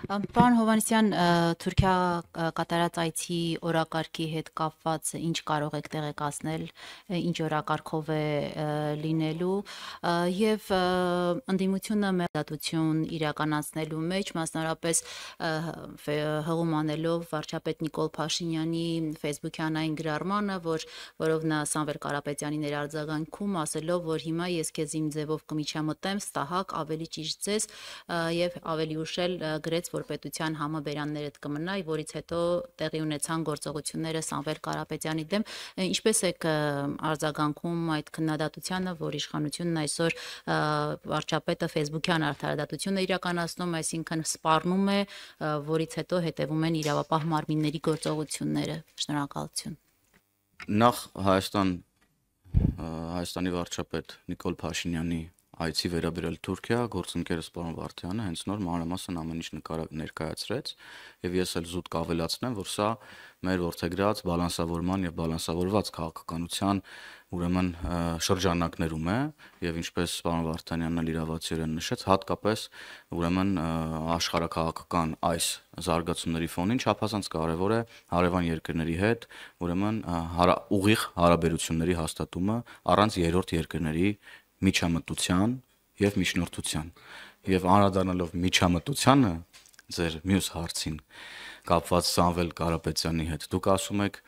Պարոն Հովհաննիսյան, Թուրքիա կատարած այցի օրակարգի հետ կապված ինչ կարող եք տեղեկացնել, ինչ օրակարգով է լինելու եւ ընդդիմությունը մեղադատություն իրականացնելու մեջ, մասնարարպես հղում անելով վարչապետ Նիկոլ Փաշինյանի ֆեյսբուքյանային գրառմանը, որով նա Սամվել Կարապետյանի ներարձագանքում ասելով, որ հիմա ես քեզ իմ ձևով կմիջամտեմ, ստահակ, ավելի ճիշտ ձեզ եւ ավելի ուշ էլ գրեց, որ պետության համաբերաններդ կմնա, որից հետո տեղի ունեցան գործողությունները Սամվել Կարապետյանի դեմ, ինչպես եք արձագանքում այդ քննադատությանը, որ իշխանությունն այսօր վարչապետը ֆեյսբուքյան արդարադատություն է իրականացնում, այսինքն սպառնում է, որից հետո հետևում են իրավապահ մարմինների գործողությունները։ Շնորհակալություն։ Նախ Հայաստանի վարչապետ Նիկոլ Փաշինյանի այցի վերաբերել Թուրքիա, գործընկերս պարոն Վարդյանը հենց նոր մանրամասն ամեն ինչ ներկայացրեց, եւ ես էլ զուտ կավելացնեմ, որ սա մեր որդեգրած բալանսավորման եւ բալանսավորված քաղաքականության ուրեմն շրջանակներում է, եւ ինչպես պարոն Վարդանյանն էլ իրավացիորեն նշեց, հատկապես ուրեմն աշխարհաքաղաքական այս զարգացումների ֆոնին չափազանց կարեւոր է հարևան երկրների հետ ուրեմն ուղիղ հարաբերությունների հաստատումը առանց երրորդ երկրների միջամտության եւ միջնորդության եւ անդրադառնալով միջամտությանը ձեր մյուս հարցին կապված Սամվել Կարապետյանի հետ դուք ասում եք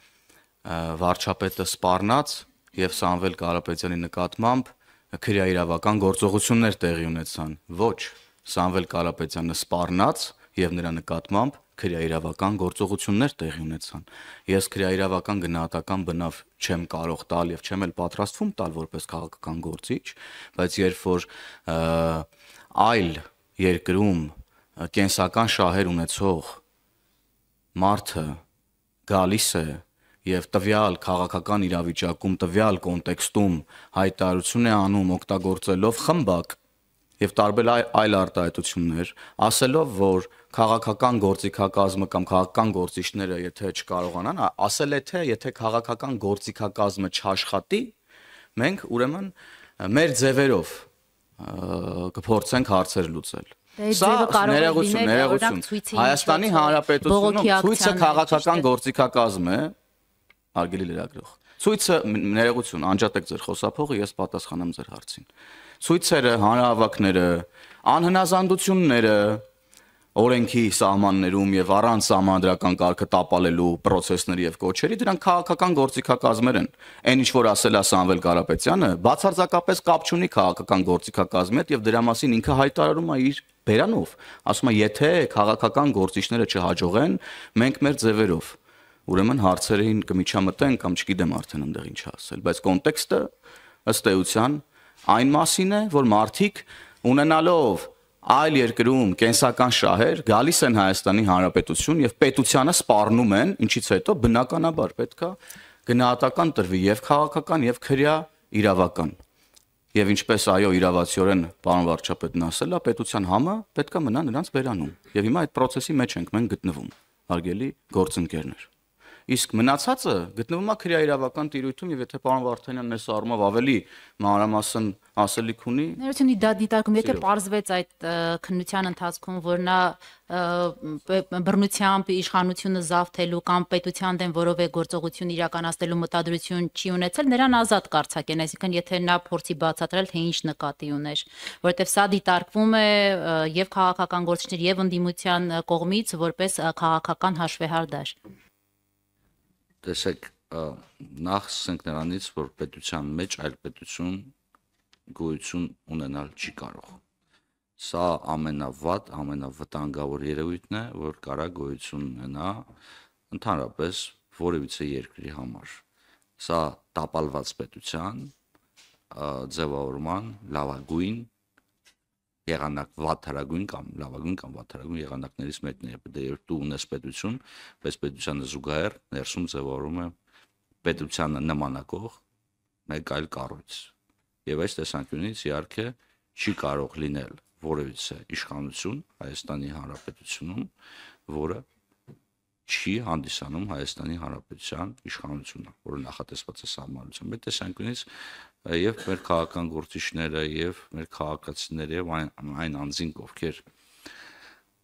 վարչապետը սպառնաց եւ Սամվել Կարապետյանի նկատմամբ քրեաիրավական գործողություններ տեղի ունեցան ոչ Սամվել Կարապետյանը սպառնաց եւ նրա նկատմամբ քրեաիրավական գործողություններ տեղի ունեցան ես քրեաիրավական գնահատական բնավ չեմ կարող տալ եւ չեմ էլ պատրաստվում տալ որպես քաղաքական գործիչ բայց երբ որ այլ երկրում կենսական շահեր ունեցող մարդը գալիս է եւ տվյալ քաղաքական իրավիճակում տվյալ կոնտեքստում հայտարարություն է անում օգտագործելով խմբակ եւ տարբեր այլ արտահայտություններ ասելով որ քաղաքական գործիքակազմը կամ քաղաքական գործիչները եթե չկարողանան ասել է թե եթե քաղաքական գործիքակազմը չաշխատի մենք ուրեմն մեր ձևերով կփորձենք հարցեր լուծել Սա ներողություն Հայաստանի Հանրապետությունում ցույցը քաղաքական գործիքակազմ է արգելի լրագրող ցույցը ներողություն անջատեք ձեր խոսափողը ես պատասխանեմ ձեր հարցին ցույցերը հանրահավաքները անհնազանդությունները օրենքի սահմաններում եւ առանց սահմանադրական կարգը տապալելու process-ների եւ կոչերի դրանք քաղաքական գործիքակազմեր են այն ինչ որ ասել է Սամվել Կարապետյանը բացարձակապես կապ չունի քաղաքական գործիքակազմի հետ եւ դրա մասին ինքը հայտարարում է իր բերանով ասում է եթե քաղաքական գործիչները չհաջողեն մենք մեր ձևերով ուրեմն հարցերին կմիջամտենք կամ չգիտեմ արդեն այնտեղ ինչ ասել բայց կոնտեքստը ըստ էության այն մասին է որ մարդիկ ունենալով այլ երկրում կենսական շահեր գալիս են Հայաստանի Հանրապետություն եւ պետությանը սպառնում են ինչից հետո բնականաբար պետքա գնահատական տրվի եւ քաղաքական եւ քրեա իրավական եւ ինչպես այո իրավացիորեն պարոն վարչապետն ասել է պետության համը պետքա մնա նրանց բերանում եւ հիմա այդ process-ի մեջ ենք մենք գտնվում հարգելի գործընկերներ Իսկ մնացածը գտնվում է քրեաիրավական տիրույթում եւ եթե պարոն Վարդանյանն այս առումով ավելի մանրամասն ասելիք ունի Ներողություն դա դիտարկում եթե պարզվեց այդ քննության ընթացքում որ նա բռնությամբ իշխանությունը զավթելու կամ պետության դեմ որևէ գործողություն իրականացնելու մտադրություն չի ունեցել նրան ազատ կարձակեն այսինքն եթե նա փորձի բացատրել թե ինչ նկատի ուներ որովհետեւ սա դիտարկվում է եւ քաղաքական գործիչներ եւ ընդդիմության կողմից որպես քաղաքական հաշվեհարդար Տեսեք, նախ ասենք նրանից, որ պետության մեջ այլ պետություն գոյություն ունենալ չի կարող։ Սա ամենավատ, ամենավտանգավոր երևույթն է, որ կարա գոյություն ունենա ընդհանրապես որևիցե երկրի համար։ Սա տապալված պետության ձևավորման լավագույն եղանակ վատթարագույն կամ լավագույն կամ վատթարագույն եղանակներից մեկն է դե երբ դու ունես պետություն, բայց պետությանը զուգահեռ ներսում ձևավորում է պետությանը նմանակող մեկ այլ կառույց։ Եվ այս տեսանկյունից իհարկե չի կարող լինել որևիցե իշխանություն Հայաստանի Հանրապետությունում, որը չի հանդիսանում Հայաստանի Հանրապետության իշխանությունը, որը նախատեսված է սահմանության։ Մեր տեսանկյունից եւ մեր քաղաքական գործիչները եւ մեր քաղաքացիները եւ այն անձինք, ովքեր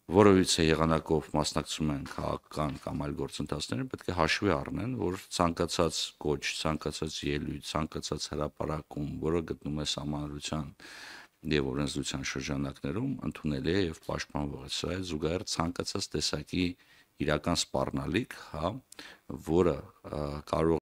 որովհետեւ եղանակով մասնակցում են քաղաքական կամ այլ գործընթացներին, պետք է հաշվի առնեն, որ ցանկացած կոչ, ցանկացած ելույթ, ցանկացած հրապարակում, որը գտնում է սահմանադրության եւ օրենսդրության շրջանակներում, ընդունելի է եւ պաշտպանվող է։ Սա է զուգահեռ ցանկացած տեսակի իրական սպառնալիք, հա, որը կարող